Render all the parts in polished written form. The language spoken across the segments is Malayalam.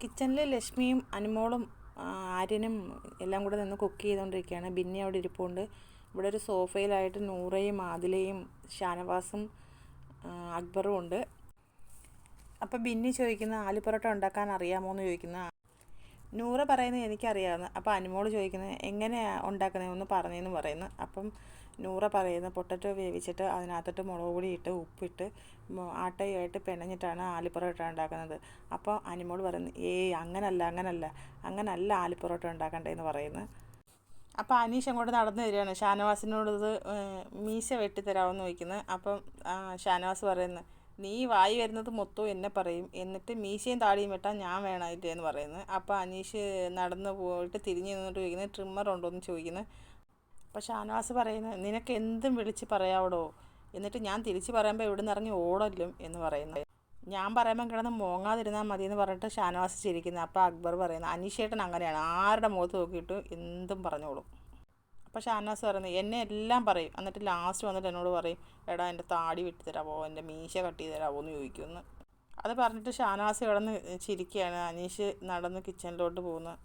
കിച്ചണിൽ ലക്ഷ്മിയും അനുമോളും ആര്യനും എല്ലാം കൂടെ നിന്ന് കുക്ക് ചെയ്തുകൊണ്ടിരിക്കുകയാണ്. ബിന്നി അവിടെ ഇരിപ്പുണ്ട്. ഇവിടെ ഒരു സോഫയിലായിട്ട് നൂറയും ആദിലയും ഷാനവാസും അക്ബറും ഉണ്ട്. അപ്പോൾ ബിന്നി ചോദിക്കുന്ന ആലു പൊറോട്ട ഉണ്ടാക്കാൻ അറിയാമോ എന്ന് ചോദിക്കുന്ന നൂറ പറയുന്നത് എനിക്കറിയാമെന്ന്. അപ്പോൾ അനുമോൾ ചോദിക്കുന്നത് എങ്ങനെയാണ് ഉണ്ടാക്കുന്നത് ഒന്ന് പറഞ്ഞതെന്ന് പറയുന്നു. അപ്പം നൂറ പറയുന്നത് പൊട്ടറ്റോ വേവിച്ചിട്ട് അതിനകത്തോട്ട് മുളക് പൊടി ഇട്ട് ഉപ്പിട്ട് ആട്ടയുമായിട്ട് പിണഞ്ഞിട്ടാണ് ആലു പൊറോട്ട ഉണ്ടാക്കുന്നത്. അപ്പോൾ അനുമോൾ പറയുന്നത് അങ്ങനല്ല ആലു പൊറോട്ട ഉണ്ടാക്കണ്ടേന്ന് പറയുന്നത്. അപ്പോൾ അനീഷ് അങ്ങോട്ട് നടന്നു തരികയാണ്. ഷാനവാസിനോടത് മീശ വെട്ടിത്തരാമെന്ന് ചോദിക്കുന്നത്. അപ്പം ഷാനവാസ് പറയുന്നത് നീ വായി വരുന്നത് മൊത്തവും എന്നെ പറയും, എന്നിട്ട് മീശയും താടിയും വെട്ടാൻ ഞാൻ വേണമായിട്ടേ എന്ന് പറയുന്നത്. അപ്പോൾ അനീഷ് നടന്നു പോയിട്ട് തിരിഞ്ഞ് നിന്നിട്ട് ചോദിക്കുന്നത് ട്രിമ്മർ ഉണ്ടോ എന്ന് ചോദിക്കുന്നത്. അപ്പോൾ ഷാനവാസ് പറയുന്നത് നിനക്ക് എന്തും വിളിച്ച് പറയാവടോ, എന്നിട്ട് ഞാൻ തിരിച്ച് പറയുമ്പോൾ ഇവിടെ നിന്ന് ഇറങ്ങി ഓടല്ലും എന്ന് പറയുന്നത്. ഞാൻ പറയുമ്പം കിടന്ന് മോങ്ങാതിരുന്നാൽ മതി എന്ന് പറഞ്ഞിട്ട് ഷാനവാസ് ചിരിക്കുന്നത്. അപ്പോൾ അക്ബർ പറയുന്നത് അനീഷേട്ടൻ അങ്ങനെയാണ്, ആരുടെ മുഖത്ത് നോക്കിയിട്ട് എന്തും പറഞ്ഞോളും. അപ്പോൾ ഷാനവാസ് പറയുന്നത് എന്നെ എല്ലാം പറയും, എന്നിട്ട് ലാസ്റ്റ് വന്നിട്ട് എന്നോട് പറയും എടാ എൻ്റെ താടി വെട്ടി തരാമോ, എൻ്റെ മീശ കട്ട് ചെയ്ത് തരാമോ എന്ന് ചോദിക്കുമെന്ന്. അത് പറഞ്ഞിട്ട് ഷാനവാസ് കിടന്ന് ചിരിക്കുകയാണ്. അനീഷ് നടന്ന് കിച്ചണിലോട്ട് പോകുന്നത്.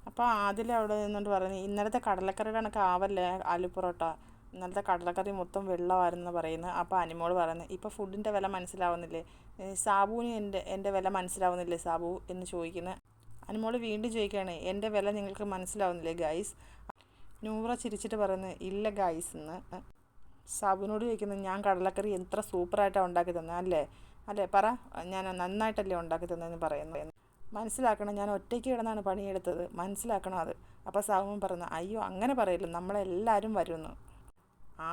അപ്പോൾ ആദിൽ അവിടെ നിന്നുകൊണ്ട് പറയുന്നത് ഇന്നലത്തെ കടലക്കറിയുടെ കണക്ക് ആവല്ലേ ആലു പൊറോട്ട, ഇന്നലത്തെ കടലക്കറി മൊത്തം വെള്ളമായിരുന്നു പറയുന്നത്. അപ്പോൾ അനുമോൾ പറയുന്നത് ഇപ്പോൾ ഫുഡിൻ്റെ വില മനസ്സിലാവുന്നില്ലേ, സാബുവിന് എൻ്റെ വില മനസ്സിലാവുന്നില്ലേ സാബു എന്ന് ചോദിക്കുന്നത്. അനുമോൾ വീണ്ടും ചോദിക്കുകയാണ് എൻ്റെ വില നിങ്ങൾക്ക് മനസ്സിലാവുന്നില്ലേ ഗൈസ്. നൂറ ചിരിച്ചിട്ട് പറയുന്നത് ഇല്ല ഗൈസ് എന്ന്. സാബുവിനോട് ചോദിക്കുന്നത് ഞാൻ കടലക്കറി എത്ര സൂപ്പറായിട്ടാണ് ഉണ്ടാക്കി തന്നെ അല്ലേ പറ, ഞാൻ നന്നായിട്ടല്ലേ ഉണ്ടാക്കി തന്നതെന്ന് പറയുന്നത്. മനസ്സിലാക്കണം, ഞാൻ ഒറ്റയ്ക്ക് കിടന്നാണ് പണിയെടുത്തത്, മനസ്സിലാക്കണം അത്. അപ്പോൾ സാബുവും പറയുന്നത് അയ്യോ അങ്ങനെ പറയില്ല, നമ്മളെല്ലാവരും വരുന്നു,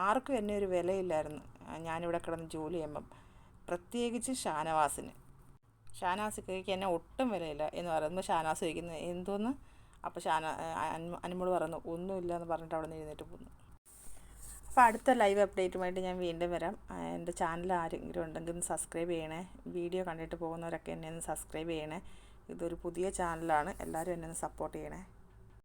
ആർക്കും എന്നെ ഒരു വിലയില്ലായിരുന്നു ഞാനിവിടെ കിടന്ന് ജോലി ചെയ്യുമ്പം, പ്രത്യേകിച്ച് ഷാനവാസിക്ക് എന്നെ ഒട്ടും വിലയില്ല എന്ന് പറയുമ്പോൾ ഷാനവാസ് ചോദിക്കുന്നത് എന്തോന്ന്. അപ്പോൾ അനുമോൾ പറയുന്നു ഒന്നുമില്ല എന്ന് പറഞ്ഞിട്ട് അവിടെ നിന്ന് എഴുന്നേറ്റ് പോകുന്നു. അപ്പോൾ അടുത്ത ലൈവ് അപ്ഡേറ്റുമായിട്ട് ഞാൻ വീണ്ടും വരാം. എൻ്റെ ചാനൽ ആരെങ്കിലും ഉണ്ടെങ്കിൽ ഒന്ന് സബ്സ്ക്രൈബ് ചെയ്യണേ. വീഡിയോ കണ്ടിട്ട് പോകുന്നവരൊക്കെ എന്നെ ഒന്ന് സബ്സ്ക്രൈബ് ചെയ്യണേ. ഇതൊരു പുതിയ ചാനലാണ്, എല്ലാവരും എന്നെ ഒന്ന് സപ്പോർട്ട് ചെയ്യണേ.